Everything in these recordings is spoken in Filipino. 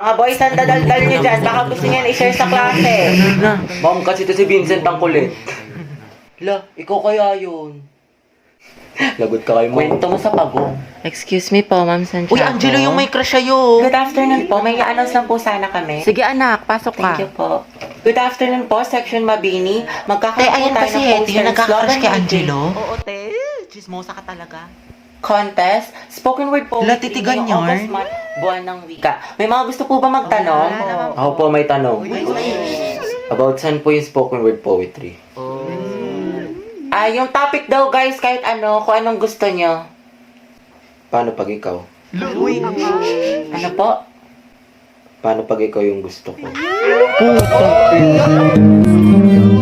Mga boys, ang dadaldal nyo dyan. Baka gusto niyan i-share sa klase. Ma'am, kasi ito si Vincent ang kulit. La, ikaw kaya yun. Lagot ka kayo, ma'am. Kwento mo sa pagong. Excuse me po, Ma'am Santiago. Uy, Angelo, yung may crush sa'yo. Good afternoon po. May i-announce lang po sana kami. Sige anak, pasok ka. Thank you po. Good afternoon po, Section Mabini. Magkakaroon po ayan tayo pa si ng Hetty, poster yung and nagkakrush slogan kay meeting. Angelo. Oo, te. Chismosa ka talaga. Contest, spoken word po. Latitigan ngayong yarn? August month, buwan ng wika. May mga gusto po ba magtanong? Ako po may tanong. About saan po yung spoken word poetry? Yung topic daw guys, kahit ano, kung anong gusto nyo. Paano pag ikaw? Ano po? Paano pag ikaw yung gusto ko?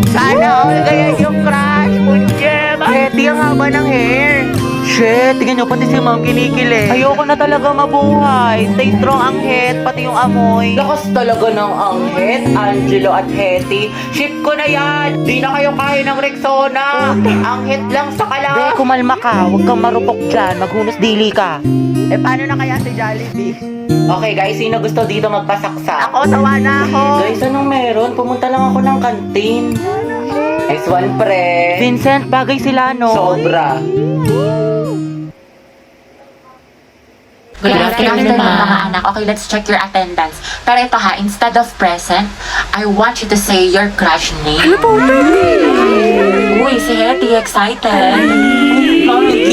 Sana all kaya yung crush, punye. Hetty, ang haba ng hair. Shit, tingnan nyo, pati si Ma'am kinikilig. Ayoko na talaga mabuhay. Stay strong ang head, pati yung amoy. Lakas talaga ng anghit, Angelo at Hetty. Ship ko na yan! Di na kayo kaya ng Rexona! Anghit lang sa Be, kala! kumalma ka. Huwag kang marupok dyan. Maghunos dili ka. Paano na kaya si Jollibee? Okay guys, sino gusto dito magpasaksa? Ako, sawa na ako. Guys, anong meron? Pumunta lang ako ng kantin. Next one, pre. Vincent, bagay sila, no? Sobra. Good afternoon, mga anak. Okay, let's check your attendance. Pero ito ha, instead of present, I want you to say your crush name. Ano po? Uy, si Hetty, excited.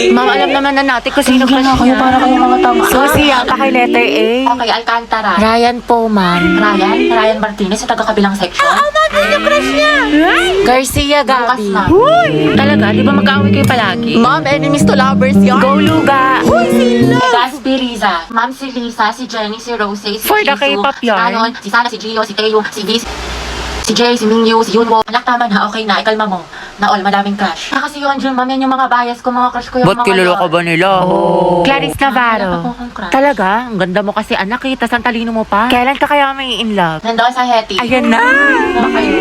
Ma'am, alam naman na natin kung sino crush niya. Para kayo mga tama. Susie, pa kay letter A. Okay, Alcantara. Ryan po, ma'am. Ryan Martinez, yung taga-kabilang section. Yung crush niya. Garcia Lucas, Gabi. ma'am. Talaga, di ba mag-aaway kayo palagi? Ma'am, enemies to lovers yun. Go, Luga. Gaspi Riza. Ma'am, si Lisa, si Jenny, si Rose, si For the Jisoo, K-pop si yarn. Anon, si Sana, si Gio, si Teo, si Viz, si Jay, si Mingyu, si Yunwo. Anak, tama na. Okay na. Ikalma mo. Na all, madaming crush. Kasi yun, Jun, ma'am, yan yung mga bias ko, mga crush ko yung mga yun. ba nila? Clarice Navarro. Wala pa po akong crush. Talaga? Ang ganda mo kasi anak eh, tas ang talino mo pa. Kailan ka kaya may in love? Nandoon sa Hetty. Ayan na. Ano kayo?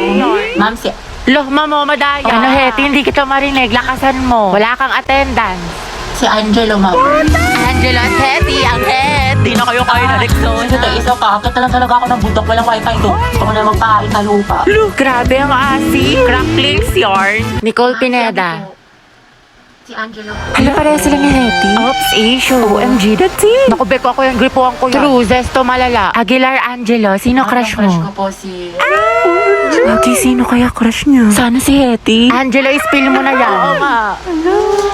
Ma'am, si... Loh, mamo, madaya. Ano, Hetty, hindi kita marinig. Lakasan mo. Wala kang attendance. Si Angelo, ma'am. Angela at Hetty, ang head. Di na kayo kayo na Rexona. Ito, isa ka. Akit na lang talaga ako ng bundok. Walang wifi ito. Gusto ko na magpahain sa lupa. Look, grabe ang asi. Cracklings yarn. Nicole Pineda. Si Angelo. Ano pareha sila ni Hetty? Oops, issue. OMG, that's it. Naku, beko ako yung gripuan ko yan. True, Zesto Malala. Aguilar Angelo, sino crush Crush mo? ko po si... Ate, sino kaya crush niya? Sana si Hetty. Angelo, spill mo na yan. Oo nga.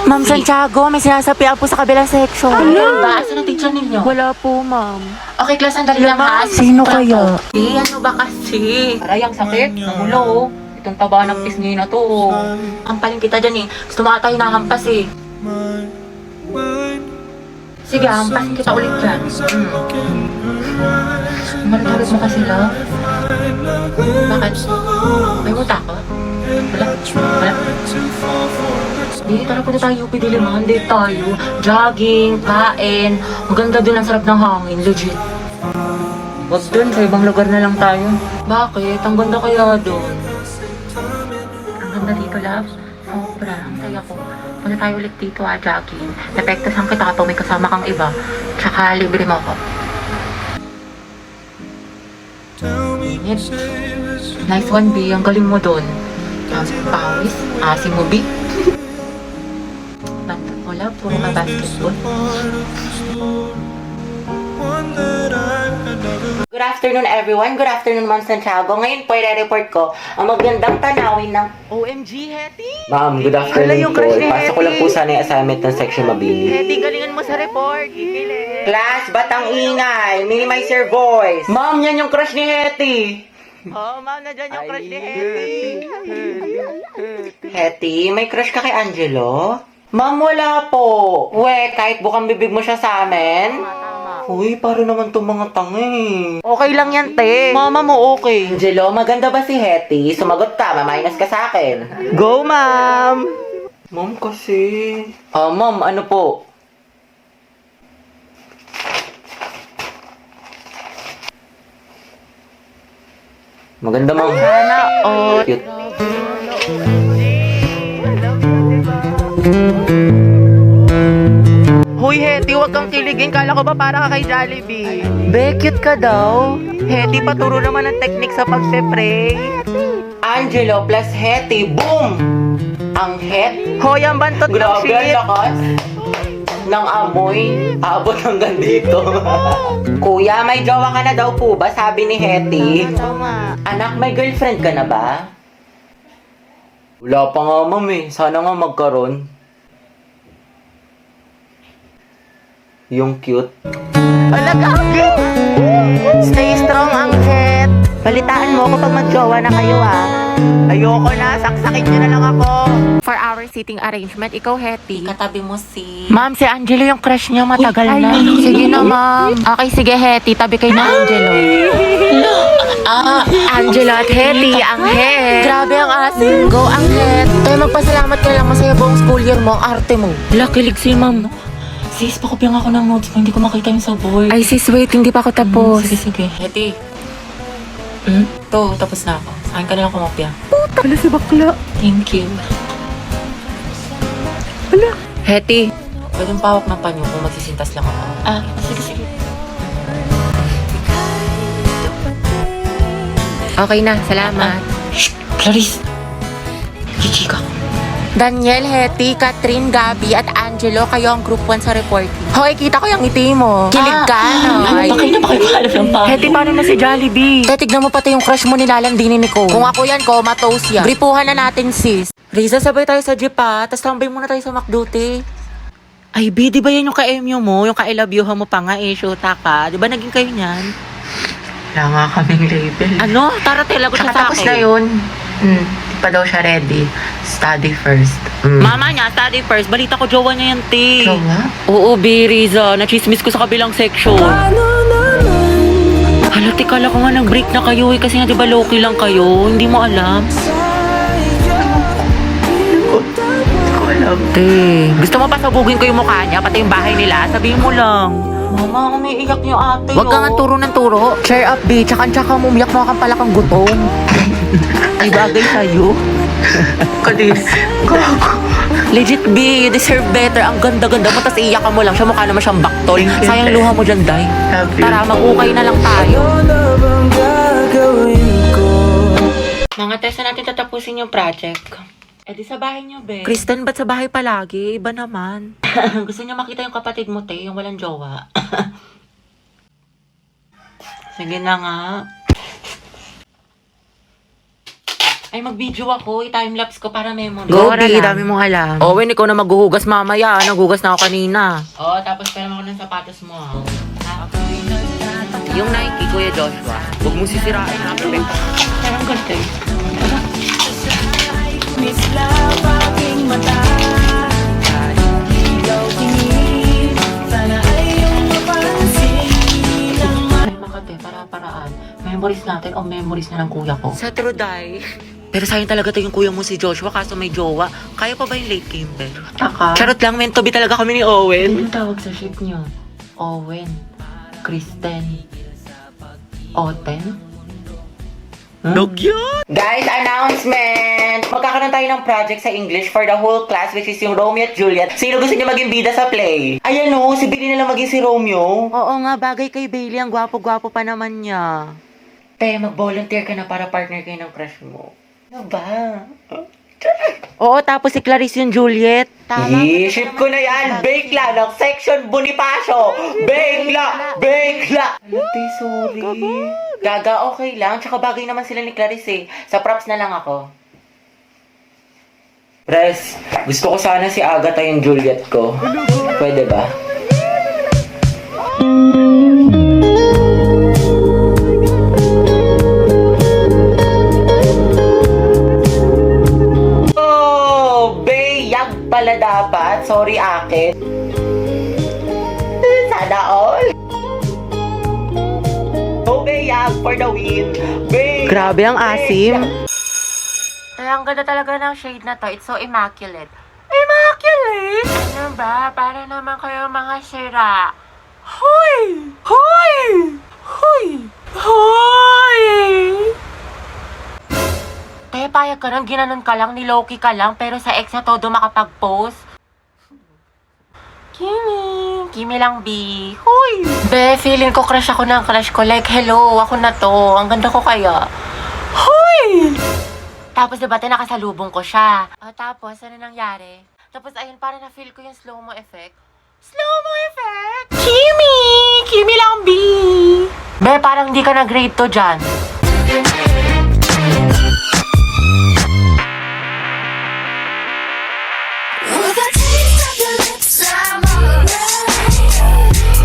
Ma'am Santiago, may sinasapian po sa kabilang section. Ano ba? Asan ang teacher ninyo? Wala po, ma'am. Okay, class, sandali lang ha. Sino kaya? Ano ba kasi? Aray, ang sakit. Namulo, oh. Itong taba ng pisngi na to, oh. Ampaling kita dyan, eh. Gusto mo ata yung nahampas, eh. Sige, hampasin kita ulit dyan. Malit mo kasi, love. Bakit? May mo takot? Wala? Di, tara punta tayo UP Diliman. Date tayo. Jogging, kain. Maganda dun, ang sarap ng hangin. Legit. Wag dun, sa ibang lugar na lang tayo. Bakit? Ang ganda kaya dun. Ang ganda dito, love. Sobra. Ang saya ko. Punta tayo ulit dito, jogging. Napektasan kita kapag may kasama kang iba. Tsaka libre mo ako. Init. Nice one, B. Ang galing mo dun. Pawis. Asim mo, B. Wala, puro ka basketball. Good afternoon everyone. Good afternoon, Ma'am Santiago. Ngayon po, i-report ko ang magandang tanawin ng... OMG, Hetty. Ma'am, good Wala afternoon yung po. crush ni Ipasok ko lang po Hetty. sana yung assignment ng Section Mabini. Hetty, galingan mo sa report. Gigilit. Class, ba't ang ingay? Minimize your voice. Ma'am, yan yung crush ni Hetty. Oh, ma'am, na dyan yung crush ni Hetty. Hetty, may crush ka kay Angelo? Ma'am, wala po. We, kahit bukang bibig mo siya sa amin. Uy, paro naman itong mga tangi. Okay lang yan, te. Mama mo okay. Angelo, maganda ba si Hetty? Sumagot ka, maminus ka sa akin. Go, ma'am. Ma'am kasi... ma'am, ano po? Maganda, ma'am. Sana all. Cute. Hoy, Uy, Hetty, huwag kang kiligin. Kala ko ba para ka kay Jollibee? Be, cute ka daw. Hetty, paturo naman ang technique sa pagpe-pray. Angelo plus Hetty, boom! Ang het. Hoy, ang bantot ng Grabe, ang shit. lakas ng amoy. Abot hanggang dito. Kuya, may jowa ka na daw po ba? Sabi ni Hetty. Tama. Anak, may girlfriend ka na ba? Wala pa nga, ma'am eh. Sana nga magkaroon. Yung cute. Wala ka, stay strong ang het. Balitaan mo ako pag mag-jowa na kayo, ah. Ayoko na, saksakin nyo na lang ako. For our seating arrangement, ikaw, Hetty. Katabi mo si... Ma'am, si Angelo yung crush niya matagal na. Sige na, ma'am. Okay, sige, Hetty. Tabi kayo na, Angelo. Angelo at Hetty, ang het. Grabe ang asin. Go, ang het. Tayo magpasalamat ka lang. Masaya buong school year mo. Ang arte mo. Kilig si ma'am. Sis, pakopyan ako ng notes mo. Hindi ko makita yung sa board. Ay, sis, wait. Hindi pa ako tapos. Sige. Hetty. Hmm? To, tapos na ako. Sa akin ka na lang kumopya. Wala si bakla. Thank you. Hetty. Pwede yung pawak ng panyo kung magsisintas lang ako. Sige. Okay na, salamat. Shh! Clarice! Chichika. Daniel, Hetty, Catherine, Gabby, at Angelo, kayo ang group 1 sa reporting. Hoy, kita ko yung ngiti mo. Kilig ka, no? Ano ba kayo na ba kayo halap ng pangit? Hetty, paano na si Jollibee? Tignan mo pati yung crush mo nilalandinin ni Nicole. Kung ako yan, comatose yan. Gripuhan na natin, sis. Riza, sabay tayo sa jeep, ha? Tapos tambay muna tayo sa McDuty. Ay, B, di ba yan yung ka-MU mo? Yung ka-I love you mo pa nga, eh, shoota ka. Di ba naging kayo niyan? Wala nga kaming label. Ano? Tara, lagot siya sa Tapos akin. na yun. Di pa daw siya ready. Study first. Mama niya, study first. Balita ko, jowa niya yan, te. Jowa? Oo, B, Riza. Nachismis ko sa kabilang section. Hala, kala ko nga nag-break na kayo, eh. Kasi nga, di ba, low-key lang kayo? Hindi mo alam. Te, gusto mo pasabugin ko yung mukha niya, pati yung bahay nila? Sabihin mo lang. Mama, umiiyak niyo ate. Huwag ka nga turo ng turo. Cheer up, B. Tsaka mo, umiyak mo kang pala kang gutom. Ay, bagay sa'yo. Kadis. Legit, B, you deserve better. Ang ganda-ganda mo, tas iiyak ka mo lang. Siya mukha naman siyang baktol. Thank you, Sayang te. luha mo dyan, Day. Love you. Tara, mag-ukay na lang tayo. Mga testa natin tatapusin yung project. Eh di sa bahay niyo, be. Kristen, ba't sa bahay palagi? Iba naman. Gusto niyo makita yung kapatid mo, te, yung walang jowa. Sige na nga. Ay, mag-video ako. I-timelapse ko para memory. Go, B. Dami mong alam. Owen, ikaw na maghuhugas mamaya. Naghugas na ako kanina. Oh, tapos pera mo ng sapatos mo, ha? Yung Nike, Kuya Joshua. Huwag mo sisirain, ha? Perfect. Parang ganda eh. Ay, Makate, para-paraan. Memories natin o memories na ng kuya ko. Sa Truday. Pero sayang talaga to yung kuya mo si Joshua kaso may jowa. Kaya pa ba yung late Kimber? Taka. Charot lang, meant to be talaga kami ni Owen. Ano tawag sa ship niyo? Owen. Kristen. Oten? Cute! Guys, announcement! Magkakaroon tayo ng project sa English for the whole class, which is yung Romeo at Juliet. Sino gusto niyo maging bida sa play? Ayan o, si Billy na lang maging si Romeo. Oo nga, bagay kay Bailey. Ang gwapo-gwapo pa naman niya. Te, mag-volunteer ka na para partner kayo ng crush mo. Ano ba? Oo, tapos si Clarice yung Juliet. Ship ko na yan! Bakla ng section Bonifacio! Bakla! Bakla! Ate, sorry. Gaga, okay lang. Tsaka bagay naman sila ni Clarice eh. Sa props na lang ako. Pres, gusto ko sana si Agatha yung Juliet ko. Pwede ba? Oh, Beyag pala dapat. Sorry, akin. Sana all. Oh, Beyag for the win. Beyag, Grabe ang asim. Ay, ang ganda talaga ng shade na to. It's so immaculate. Immaculate? Ano ba? Para naman kayo mga sira. Hoy! Hoy! Hoy! Hoy! Kaya payag ka nang ginanon ka lang, niloki ka lang, pero sa ex na todo makapag-post. Kinig! Kimi lang, B. Huy! Be, feeling ko crush ako ng crush ko. Like, hello, ako na to. Ang ganda ko kaya. Huy! Tapos diba, nakasalubong ko siya. Tapos, ano nangyari? Tapos, ayun, parang na-feel ko yung slow-mo effect. Slow-mo effect? Kimi! Kimi lang, B! Be, parang hindi ka na-grade to dyan. With a taste of your lips, I'm alright.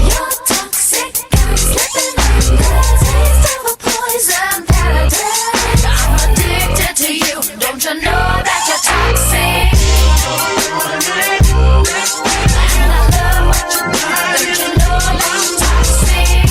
You're toxic, I'm slipping under. Taste of a poison paradise. I'm addicted to you. Don't you know that you're toxic? And I love what you do. Don't you know that you're toxic?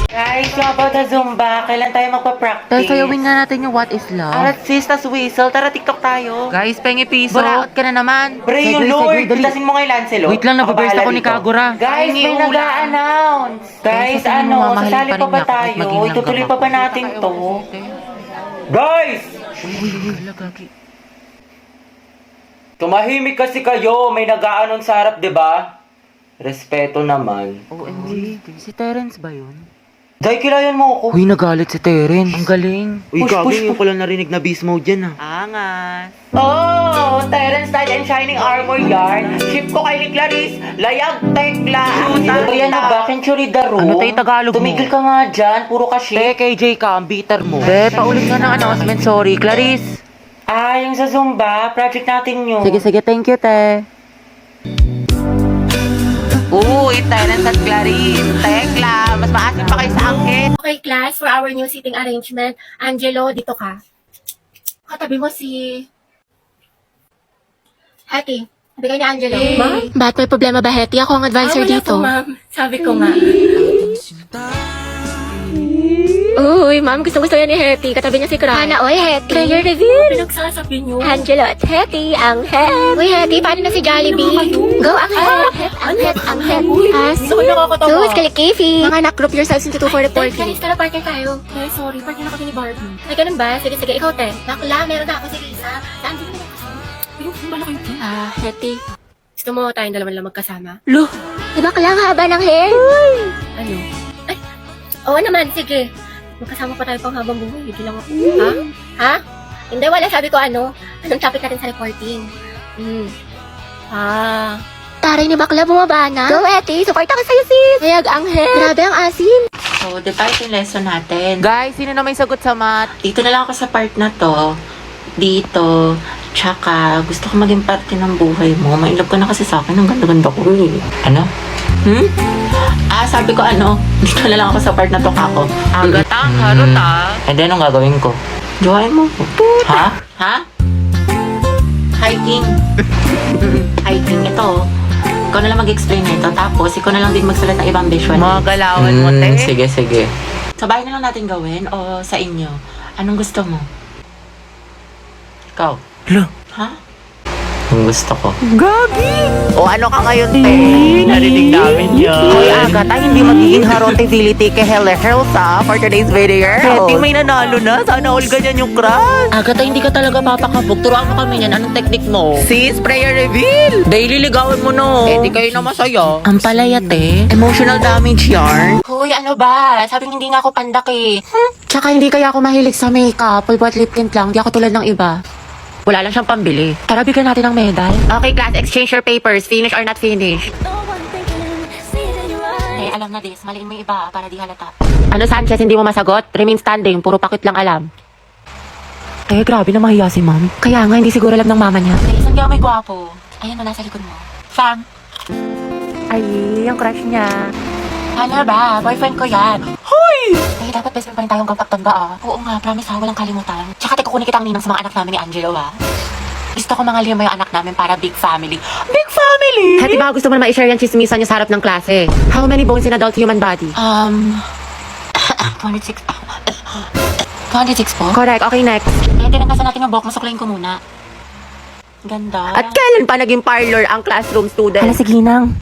Guys, yung about the Zumba, kailan tayo magpa-practice? Dahil sayawin nga natin yung What is Love. Arat sis, tas whistle, tara TikTok tayo. Guys, pengi piso. Buraot ka na naman. Pre, yung Lord, dasin mo kay Lancelot. Wait lang, nababurst ako ni Kagura. Guys, may nag-a-announce. Guys, sa tingin mo, ano, mamahalin sasali pa pa rin ba niya ako kahit tayo? maging langgam Itutuloy ako. pa ba natin to? Guys! Tumahimik kasi kayo, may nag-a-announce sa harap, di ba? Respeto naman. OMG, si Terence ba yun? Dahil kilayan mo ako. Uy, nagalit si Terence. Ang galing. Uy, gagawin ko lang narinig na beast mode yan Angas. Oh, Terence Tide and Shining Armor Yarn. Ship ko kay ni Clarice. Layag, tekla. Yan na ba? Kenchuri Daro. Ano tayo Tagalog mo? Tumigil ka nga dyan. Puro ka ship. KJ ka, ang bitter mo. Be, paulit nga ng announcement. Sorry, Clarice. Yung sa Zumba, project natin yun. Sige, thank you, te. Uy, Terence at Clarice. Tekla, mas maasin pa kayo sa angkin. Okay, class, for our new seating arrangement, Angelo, dito ka. Katabi mo si... Hetty. Sabi ni Angelo. Ma'am? Ba't may problema ba, Hetty? Ako ang advisor Wala dito. po, ma'am. Sabi ko nga. Uy, ma'am, gusto yan ni Hetty. Katabi niya si Cry. Hana, oy, Hetty. Player reveal. Pinagsasabi niyo. Angelo at Hetty, ang head. Uy, Hetty, paano na si Jollibee? Go, ang head. Ang head, ang head. As. So, nakakatawa. Sus, kalikifi. Mga anak, group yourselves into 2 for reporting. Guys, tara, partner tayo. Eh, sorry, partner ako ni Barbie. Ay, ganun ba? Sige, ikaw, te. Bakla, meron na ako si Lisa. Saan din naman kasama? Ayun, bala kayo, te. Hetty. Gusto mo tayong dalawa lang magkasama? Lo, diba kailangan haba ng hair? Ano? Ay, oo naman, sige. Magkasama pa tayo pang habang buhay. Hindi lang ako. Ha? Hindi, wala. Sabi ko ano? Anong topic natin sa reporting? Taray ni bakla, bumaba na. Go, Hetty. Support ako sa'yo, sis. Hayag ang hair. Grabe ang asim. So, di ba ito yung lesson natin? Guys, sino na may sagot sa math? Dito na lang ako sa part na to. Dito. Tsaka, gusto ko maging parte ng buhay mo. Mailove ka na kasi sa akin. Ang ganda-ganda ko eh. Ano? Sabi ko ano, dito na lang ako sa part na to kako. Agatang, harot ah. And then, anong gagawin ko? Jowain mo ko. Ha? Ha? Hiking. Hiking. Ito. Ikaw na lang mag-explain na ito. Tapos, ikaw na lang din magsulat ng ibang visual. Mga galawan mo, te. Sige. Sa bahay na lang natin gawin o sa inyo? Anong gusto mo? Ikaw? Ha? Ang gusto ko. O ano ka ngayon, te? Narinig namin yan. Hoy, Agatha, hindi magiging harontability kay Helsa for today's video. Hetty, may nanalo na. Sana all ganyan yung crush. Agatha, hindi ka talaga papakabog. Turuan mo kami yan. Anong technique mo? Sis, prayer reveal. Daily ligawan mo no. Di kayo na masaya. Ang palayate. Emotional damage yarn. Hoy, ano ba? Sabing hindi nga ako pandak eh. Tsaka hindi kaya ako mahilig sa makeup. Pulbot lip tint lang. Di ako tulad ng iba. Wala lang siyang pambili. Tara, bigyan natin ng medal. Okay, class. Exchange your papers. Finish or not finish. Eh, alam na this. Maliin mo yung iba para di halata. Ano, Sanchez? Hindi mo masagot? Remain standing. Puro pakit lang alam. Eh, grabe na mahiya si ma'am. Kaya nga, hindi siguro alam ng mama niya. Eh, saan kaya may gwapo? Ayan na, nasa likod mo. Sam. Ay, yung crush niya. Ano ba? Boyfriend ko yan. Hoy! Eh, dapat best friend pa rin tayong kontaktan ba ah? Oo nga, promise ha, walang kalimutan. Tsaka kukunin kitang ninang sa mga anak namin ni Angelo ah. Gusto ko mga lima yung anak namin para big family. Big family? Hati ba gusto mo na ma-share yung chismisan niyo sa harap ng klase? How many bones in adult human body? 26. 26 po? Correct, okay next. Eh, tinangkasan natin yung buhok, masuklayin ko muna. Ganda. At kailan pa naging parlor ang classroom student? Hala, sige nang.